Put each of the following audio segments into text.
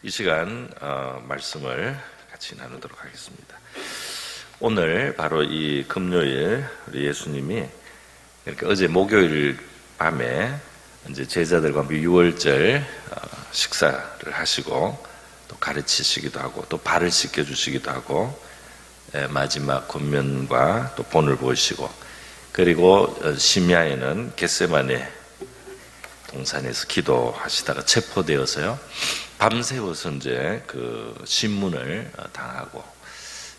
이 시간 말씀을 같이 나누도록 하겠습니다. 오늘 바로 이 금요일 우리 예수님이 이렇게 어제 목요일 밤에 이제 제자들과 함께 유월절 식사를 하시고 또 가르치시기도 하고 또 발을 씻겨 주시기도 하고 마지막 권면과 또 본을 보시고 그리고 심야에는 겟세마네 동산에서 기도하시다가 체포되어서요 밤새워서 이제 그 신문을 당하고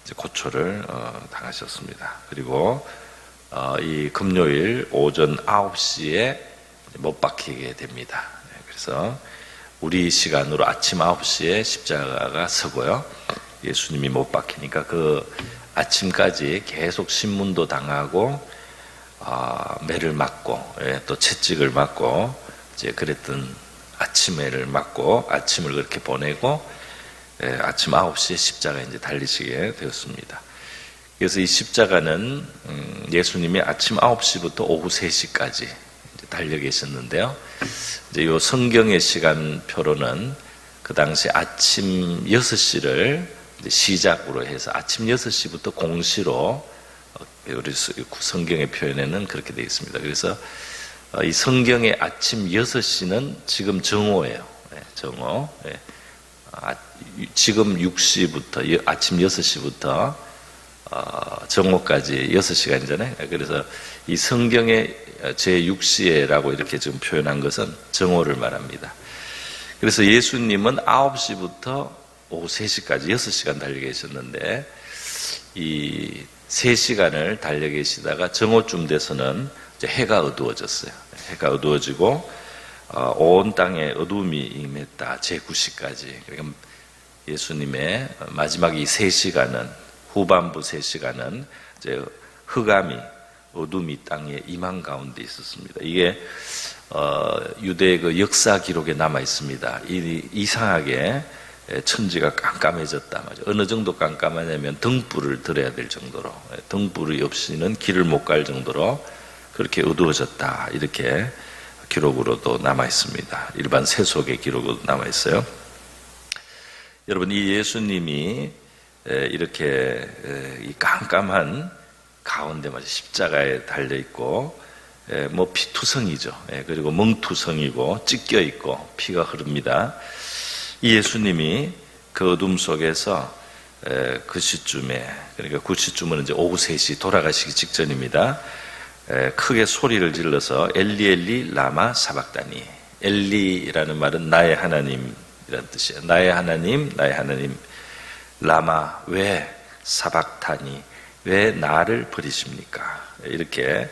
이제 고초를 당하셨습니다. 그리고 이 금요일 오전 9시에 못 박히게 됩니다. 그래서 우리 시간으로 아침 9시에 십자가가 서고요. 예수님이 못 박히니까 그 아침까지 계속 신문도 당하고 매를 맞고 또 채찍을 맞고 이제 그랬던 아침에를 맞고 아침을 그렇게 보내고 아침 9시에 십자가에 이제 달리시게 되었습니다. 그래서 이 십자가는 예수님이 아침 9시부터 오후 3시까지 달려 계셨는데요. 이제 요 성경의 시간표로는 그 당시 아침 6시를 시작으로 해서 아침 6시부터 공시로 우리 성경의 표현에는 그렇게 되어 있습니다. 그래서 이 성경의 아침 6시는 지금 정오예요. 정오. 지금 6시부터 아침 6시부터 정오까지 6시간이잖아요. 그래서 이 성경의 제6시에라고 이렇게 지금 표현한 것은 정오를 말합니다. 그래서 예수님은 9시부터 오후 3시까지 6시간 달려 계셨는데 이 3시간을 달려 계시다가 정오쯤 돼서는 이제 해가 어두워졌어요. 해가 어두워지고 온 땅에 어두움이 임했다. 제9시까지. 그러니까 예수님의 마지막 이 3시간은 후반부 3시간은 이제 흑암이 어둠이 땅에 임한 가운데 있었습니다. 이게 유대의 그 역사 기록에 남아 있습니다. 이상하게 천지가 깜깜해졌다. 어느 정도 깜깜하냐면 등불을 들어야 될 정도로 등불이 없이는 길을 못 갈 정도로 그렇게 어두워졌다. 이렇게 기록으로도 남아 있습니다. 일반 세속의 기록으로 남아 있어요. 여러분 이 예수님이 이렇게 이 깜깜한 가운데 마치 십자가에 달려 있고 뭐 피투성이죠. 그리고 멍투성이고 찢겨 있고 피가 흐릅니다. 이 예수님이 그 어둠 속에서 그 시쯤에 그러니까 그 시쯤은 이제 오후 3시 돌아가시기 직전입니다. 크게 소리를 질러서 엘리 엘리 라마 사박다니. 엘리라는 말은 나의 하나님이라는 뜻이에요. 나의 하나님 라마 왜 사박타니 왜 나를 버리십니까? 이렇게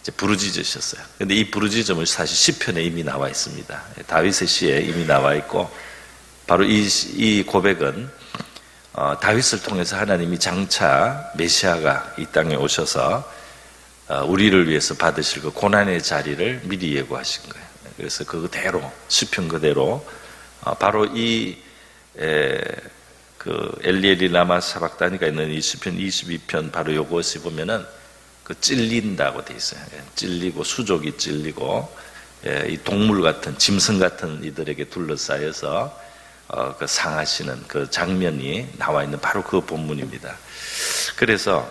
이제 부르짖으셨어요. 근데 이 부르짖음은 사실 시편에 이미 나와 있습니다. 다윗의 시에 이미 나와 있고 바로 이 고백은 다윗을 통해서 하나님이 장차 메시아가 이 땅에 오셔서 우리를 위해서 받으실 그 고난의 자리를 미리 예고하신 거예요. 그래서 그대로 시편 그대로 바로 그 엘리엘리 라마 사박다니가 있는 이 시편 22편 바로 요것이 보면은 그 찔린다고 돼 있어요. 찔리고 수족이 찔리고 이 동물 같은 짐승 같은 이들에게 둘러싸여서 그 상하시는 그 장면이 나와 있는 바로 그 본문입니다. 그래서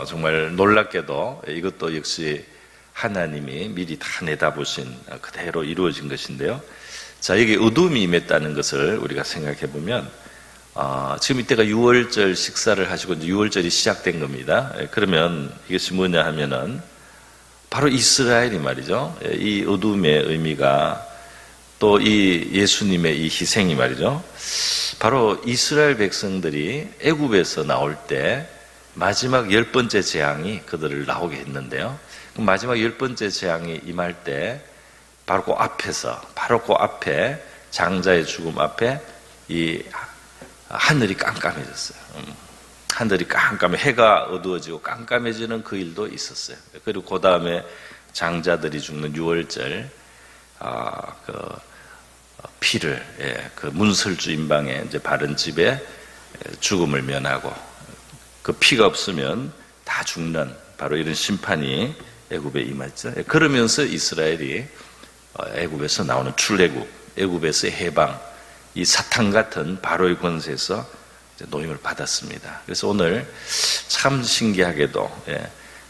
정말 놀랍게도 이것도 역시 하나님이 미리 다 내다보신 그대로 이루어진 것인데요. 자, 여기 어둠이 임했다는 것을 우리가 생각해 보면 지금 이때가 유월절 식사를 하시고 이제 유월절이 시작된 겁니다. 그러면 이것이 뭐냐 하면은 바로 이스라엘이 말이죠. 이 어둠의 의미가 또 이 예수님의 이 희생이 말이죠. 바로 이스라엘 백성들이 애굽에서 나올 때 마지막 10번째 재앙이 그들을 나오게 했는데요. 마지막 10번째 재앙이 임할 때 바로 그 앞에 장자의 죽음 앞에 이 하늘이 깜깜해졌어요. 하늘이 깜깜해 해가 어두워지고 깜깜해지는 그 일도 있었어요. 그리고 그 다음에 장자들이 죽는 유월절 그 피를 그 문설주 임방에 이제 바른 집에 죽음을 면하고 그 피가 없으면 다 죽는 바로 이런 심판이 애굽에 임했죠. 그러면서 이스라엘이 애굽에서 나오는 출애굽, 애굽에서의 해방, 이 사탄 같은 바로의 권세에서 노임을 받았습니다. 그래서 오늘 참 신기하게도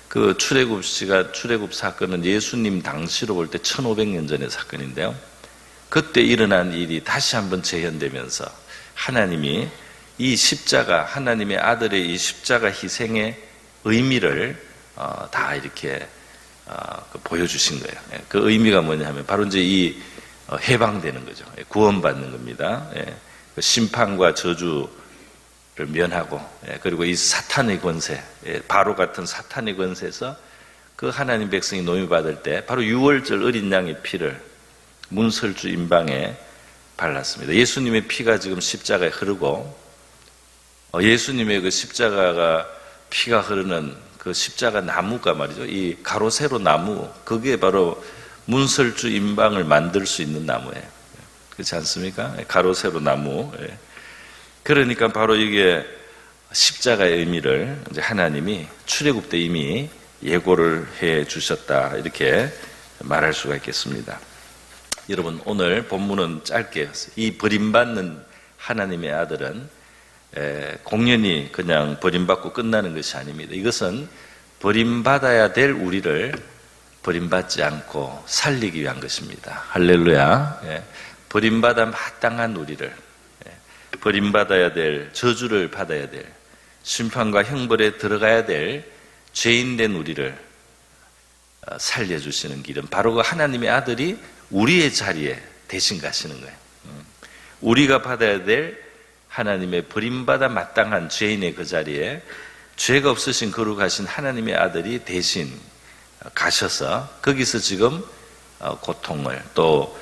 그 출애굽 사건은 예수님 당시로 볼 때 1500년 전의 사건인데요. 그때 일어난 일이 다시 한번 재현되면서 하나님이 이 십자가, 하나님의 아들의 이 십자가 희생의 의미를 다 이렇게 보여주신 거예요. 그 의미가 뭐냐 하면 바로 이제 이 해방되는 거죠. 구원받는 겁니다. 그 심판과 저주를 면하고, 그리고 이 사탄의 권세, 바로 같은 사탄의 권세에서 그 하나님 백성이 노임받을 때 바로 유월절 어린 양의 피를 문설주 임방에 발랐습니다. 예수님의 피가 지금 십자가에 흐르고, 예수님의 그 십자가가 피가 흐르는 그 십자가 나무가 말이죠. 이 가로 세로 나무, 그게 바로 문설주 임방을 만들 수 있는 나무예요. 그렇지 않습니까? 가로 세로 나무. 그러니까 바로 이게 십자가의 의미를 이제 하나님이 출애굽 때 이미 예고를 해 주셨다, 이렇게 말할 수가 있겠습니다. 여러분, 오늘 본문은 짧게 이 버림받는 하나님의 아들은 공연히 그냥 버림받고 끝나는 것이 아닙니다. 이것은 버림받아야 될 우리를 버림받지 않고 살리기 위한 것입니다. 할렐루야. 버림받아 마땅한 우리를, 버림받아야 될, 저주를 받아야 될, 심판과 형벌에 들어가야 될 죄인된 우리를 살려주시는 길은 바로 그 하나님의 아들이 우리의 자리에 대신 가시는 거예요. 우리가 받아야 될 하나님의 버림받아 마땅한 죄인의 그 자리에 죄가 없으신 거룩하신 하나님의 아들이 대신 가셔서 거기서 지금 고통을, 또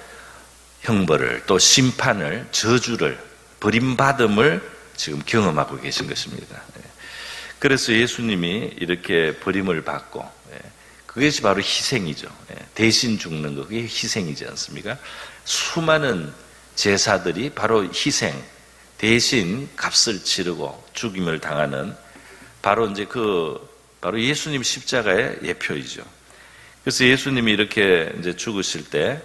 형벌을, 또 심판을, 저주를, 버림받음을 지금 경험하고 계신 것입니다. 그래서 예수님이 이렇게 버림을 받고, 그것이 바로 희생이죠. 대신 죽는 거, 그게 희생이지 않습니까? 수많은 제사들이 바로 희생, 대신 값을 치르고 죽임을 당하는 바로 이제 바로 예수님 십자가의 예표이죠. 그래서 예수님이 이렇게 이제 죽으실 때,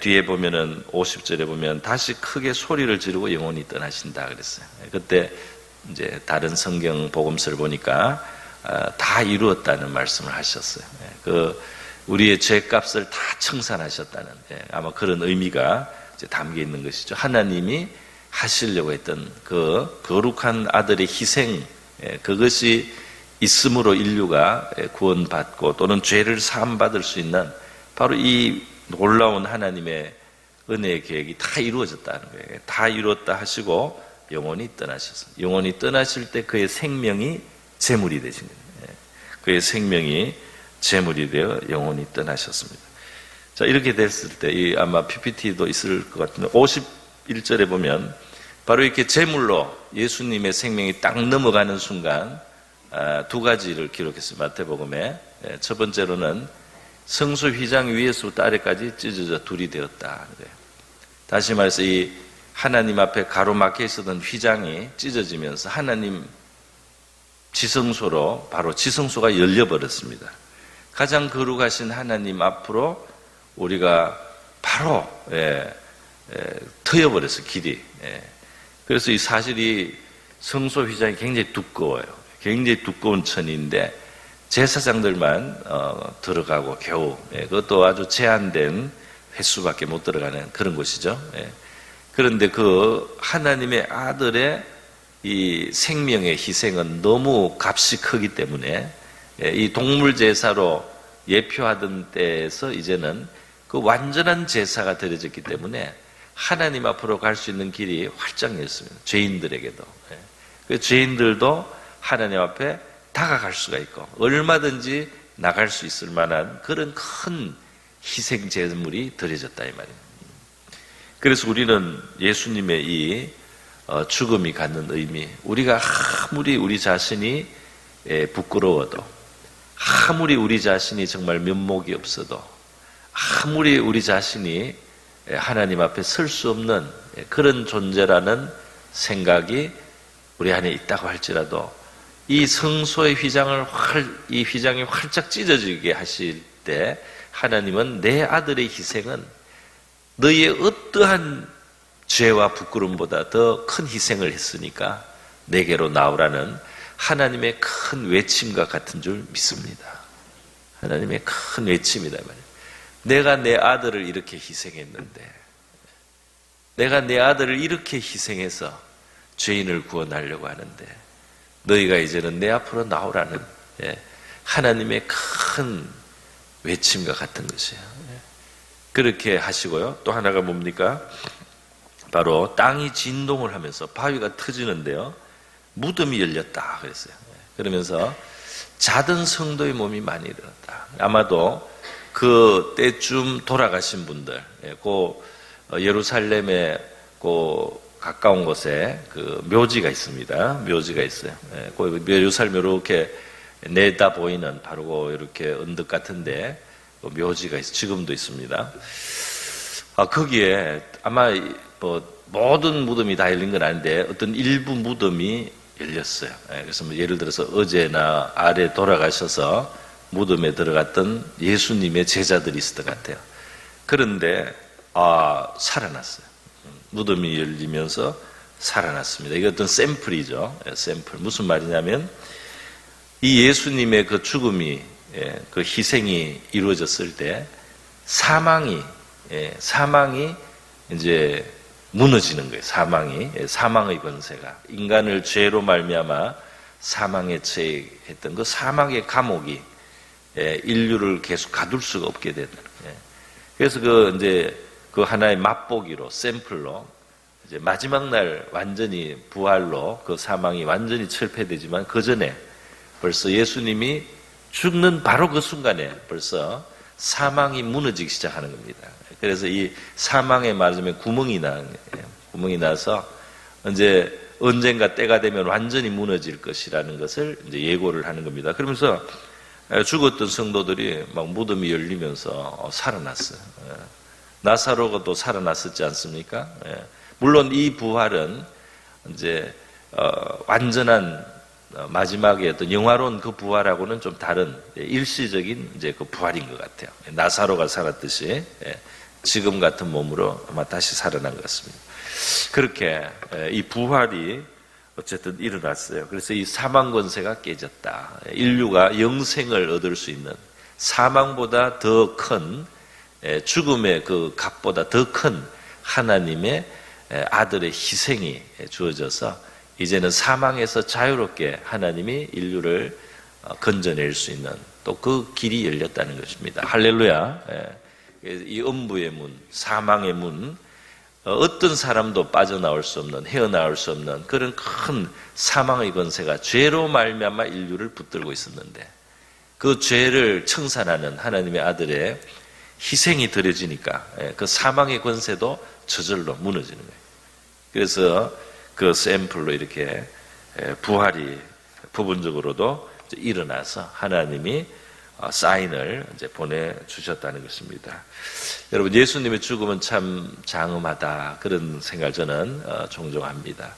뒤에 보면은 50절에 보면 다시 크게 소리를 지르고 영원히 떠나신다 그랬어요. 그때 이제 다른 성경 복음서를 보니까 다 이루었다는 말씀을 하셨어요. 우리의 죄값을 다 청산하셨다는, 아마 그런 의미가 이제 담겨 있는 것이죠. 하나님이 하시려고 했던 그 거룩한 아들의 희생, 그것이 있음으로 인류가 구원받고 또는 죄를 사함받을 수 있는 바로 이 놀라운 하나님의 은혜의 계획이 다 이루어졌다는 거예요. 다 이루었다 하시고 영원히 떠나셨어요. 영원히 떠나실 때 그의 생명이 제물이 되신 거예요. 그의 생명이 제물이 되어 영원히 떠나셨습니다. 자, 이렇게 됐을 때 아마 PPT도 있을 것 같은데 51절에 보면 바로 이렇게 제물로 예수님의 생명이 딱 넘어가는 순간 두 가지를 기록했어요. 마태복음에. 첫 번째로는 성소 휘장 위에서부터 아래까지 찢어져 둘이 되었다. 다시 말해서 이 하나님 앞에 가로막혀 있었던 휘장이 찢어지면서 하나님 지성소로, 바로 지성소가 열려버렸습니다. 가장 거룩하신 하나님 앞으로 우리가 바로 트여버렸어요, 길이. 그래서 이 사실이 성소 휘장이 굉장히 두꺼워요. 굉장히 두꺼운 천인데 제사장들만 들어가고 겨우, 그것도 아주 제한된 횟수밖에 못 들어가는 그런 곳이죠. 그런데 그 하나님의 아들의 이 생명의 희생은 너무 값이 크기 때문에 이 동물 제사로 예표하던 때에서 이제는 그 완전한 제사가 드려졌기 때문에 하나님 앞으로 갈 수 있는 길이 활짝 열렸습니다. 죄인들에게도. 그 죄인들도 하나님 앞에 다가갈 수가 있고 얼마든지 나갈 수 있을 만한 그런 큰 희생 제물이 드려졌다 이 말이에요. 그래서 우리는 예수님의 이 죽음이 갖는 의미, 우리가 아무리 우리 자신이 부끄러워도, 아무리 우리 자신이 정말 면목이 없어도, 아무리 우리 자신이 하나님 앞에 설 수 없는 그런 존재라는 생각이 우리 안에 있다고 할지라도 이 성소의 이 휘장이 활짝 찢어지게 하실 때 하나님은 내 아들의 희생은 너희의 어떠한 죄와 부끄러움보다 더 큰 희생을 했으니까 내게로 나오라는 하나님의 큰 외침과 같은 줄 믿습니다. 하나님의 큰 외침이다 말이에요. 내가 내 아들을 이렇게 희생했는데, 내가 내 아들을 이렇게 희생해서 죄인을 구원하려고 하는데 너희가 이제는 내 앞으로 나오라는 하나님의 큰 외침과 같은 것이에요. 그렇게 하시고요. 또 하나가 뭡니까? 바로 땅이 진동을 하면서 바위가 터지는데요, 무덤이 열렸다 그랬어요. 그러면서 자던 성도의 몸이 많이 일어났다. 아마도 그 때쯤 돌아가신 분들, 그 예루살렘에 그 가까운 곳에 그 묘지가 있습니다. 묘지가 있어요. 그 예루살렘 이렇게 내다 보이는 바로 이렇게 언덕 같은데 묘지가 있어. 지금도 있습니다. 거기에 아마 뭐 모든 무덤이 다 열린 건 아닌데 어떤 일부 무덤이 열렸어요. 그래서 뭐 예를 들어서 어제나 아래 돌아가셔서 무덤에 들어갔던 예수님의 제자들이 있었던 것 같아요. 그런데 살아났어요. 무덤이 열리면서 살아났습니다. 이게 어떤 샘플이죠. 샘플. 무슨 말이냐면 이 예수님의 그 죽음이, 그 희생이 이루어졌을 때 사망이 이제 무너지는 거예요. 사망의 권세가 인간을 죄로 말미암아 사망에 처했던 그 사망의 감옥이 인류를 계속 가둘 수가 없게 되는 거예요. 그래서 그 하나의 맛보기로, 샘플로 이제 마지막 날 완전히 부활로 그 사망이 완전히 철폐되지만 그 전에 벌써 예수님이 죽는 바로 그 순간에 벌써 사망이 무너지기 시작하는 겁니다. 그래서 이 사망에 말하자면 구멍이 나서 이제 언젠가 때가 되면 완전히 무너질 것이라는 것을 이제 예고를 하는 겁니다. 그러면서 죽었던 성도들이 막 무덤이 열리면서 살아났어요. 나사로가 또 살아났었지 않습니까? 물론 이 부활은 이제 완전한 마지막에 어떤 영화로운 그 부활하고는 좀 다른 일시적인 이제 그 부활인 것 같아요. 나사로가 살았듯이 지금 같은 몸으로 아마 다시 살아난 것 같습니다. 그렇게 이 부활이 어쨌든 일어났어요. 그래서 이 사망 권세가 깨졌다. 인류가 영생을 얻을 수 있는 사망보다 더 큰 죽음의 그 값보다 더 큰 하나님의 아들의 희생이 주어져서 이제는 사망에서 자유롭게 하나님이 인류를 건져낼 수 있는 또 그 길이 열렸다는 것입니다. 할렐루야. 이 음부의 문, 사망의 문, 어떤 사람도 빠져나올 수 없는, 헤어나올 수 없는 그런 큰 사망의 권세가 죄로 말미암아 인류를 붙들고 있었는데 그 죄를 청산하는 하나님의 아들의 희생이 드려지니까 그 사망의 권세도 저절로 무너지는 거예요. 그래서 그 샘플로 이렇게 부활이 부분적으로도 일어나서 하나님이 사인을 이제 보내주셨다는 것입니다. 여러분, 예수님의 죽음은 참 장엄하다, 그런 생각을 저는 종종 합니다.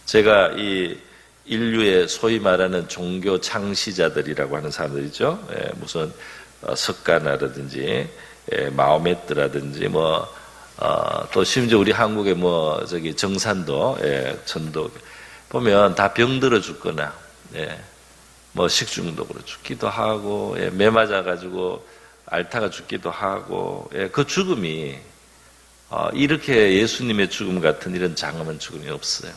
제가 이 인류의 소위 말하는 종교 창시자들이라고 하는 사람들이죠. 무슨 석가나라든지 마호메트라든지 또 심지어 우리 한국의 정산도, 전도 보면 다 병들어 죽거나 식중독으로 죽기도 하고 매 맞아가지고 앓다가 죽기도 하고 그 죽음이 이렇게 예수님의 죽음 같은 이런 장엄한 죽음이 없어요.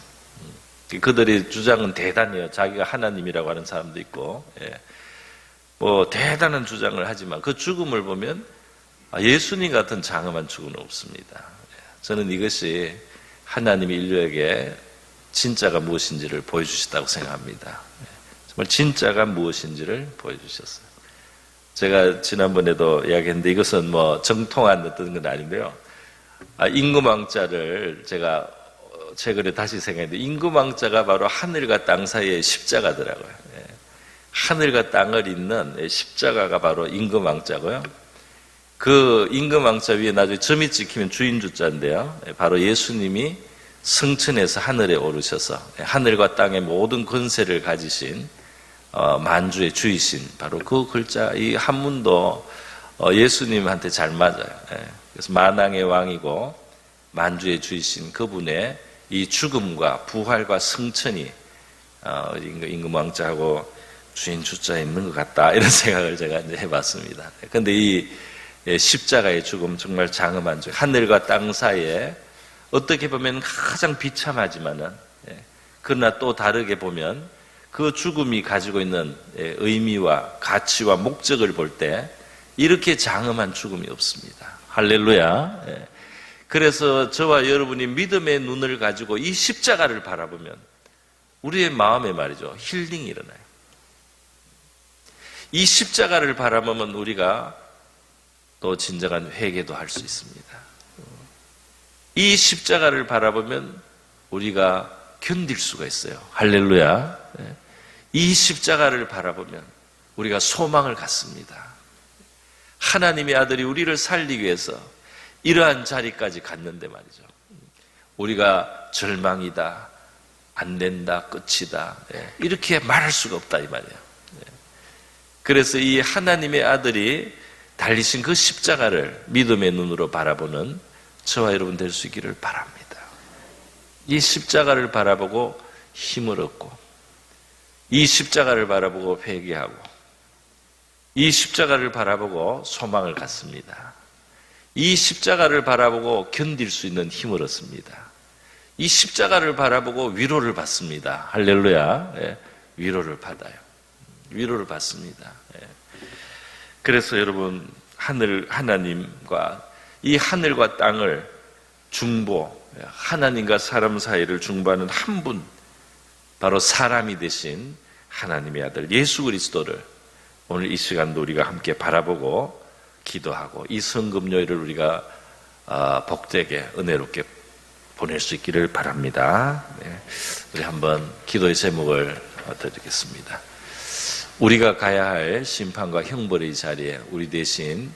그들의 주장은 대단해요. 자기가 하나님이라고 하는 사람도 있고 대단한 주장을 하지만 그 죽음을 보면 예수님 같은 장엄한 죽음은 없습니다. 저는 이것이 하나님이 인류에게 진짜가 무엇인지를 보여주셨다고 생각합니다. 정말 진짜가 무엇인지를 보여주셨어요. 제가 지난번에도 이야기했는데 이것은 정통한 어떤 건 아닌데요. 임금왕자를 제가 최근에 다시 생각했는데 임금왕자가 바로 하늘과 땅 사이의 십자가더라고요. 하늘과 땅을 잇는 십자가가 바로 임금왕자고요. 그 임금왕자 위에 나중에 점이 찍히면 주인주자인데요. 바로 예수님이 승천해서 하늘에 오르셔서 하늘과 땅의 모든 권세를 가지신 만주의 주이신 바로 그 글자, 이 한문도 예수님한테 잘 맞아요. 그래서 만왕의 왕이고 만주의 주이신 그분의 이 죽음과 부활과 승천이 임금왕자하고 주인 주자에 있는 것 같다, 이런 생각을 제가 이제 해봤습니다. 그런데 이 십자가의 죽음, 정말 장엄한 죽음, 하늘과 땅 사이에 어떻게 보면 가장 비참하지만은, 그러나 또 다르게 보면 그 죽음이 가지고 있는 의미와 가치와 목적을 볼 때 이렇게 장엄한 죽음이 없습니다. 할렐루야. 그래서 저와 여러분이 믿음의 눈을 가지고 이 십자가를 바라보면 우리의 마음에 말이죠, 힐링이 일어나요. 이 십자가를 바라보면 우리가 또 진정한 회개도 할 수 있습니다. 이 십자가를 바라보면 우리가 견딜 수가 있어요. 할렐루야. 이 십자가를 바라보면 우리가 소망을 갖습니다. 하나님의 아들이 우리를 살리기 위해서 이러한 자리까지 갔는데 말이죠, 우리가 절망이다, 안 된다, 끝이다, 이렇게 말할 수가 없다, 이 말이에요. 그래서 이 하나님의 아들이 달리신 그 십자가를 믿음의 눈으로 바라보는 저와 여러분 될 수 있기를 바랍니다. 이 십자가를 바라보고 힘을 얻고, 이 십자가를 바라보고 회개하고, 이 십자가를 바라보고 소망을 갖습니다. 이 십자가를 바라보고 견딜 수 있는 힘을 얻습니다. 이 십자가를 바라보고 위로를 받습니다. 할렐루야. 위로를 받아요. 위로를 받습니다. 그래서 여러분, 하나님과 이 하늘과 땅을 중보, 하나님과 사람 사이를 중보하는 한 분, 바로 사람이 되신 하나님의 아들 예수 그리스도를 오늘 이 시간도 우리가 함께 바라보고 기도하고 이 성금요일을 우리가 복되게 은혜롭게 보낼 수 있기를 바랍니다. 우리 한번 기도의 제목을 드리겠습니다. 우리가 가야 할 심판과 형벌의 자리에 우리 대신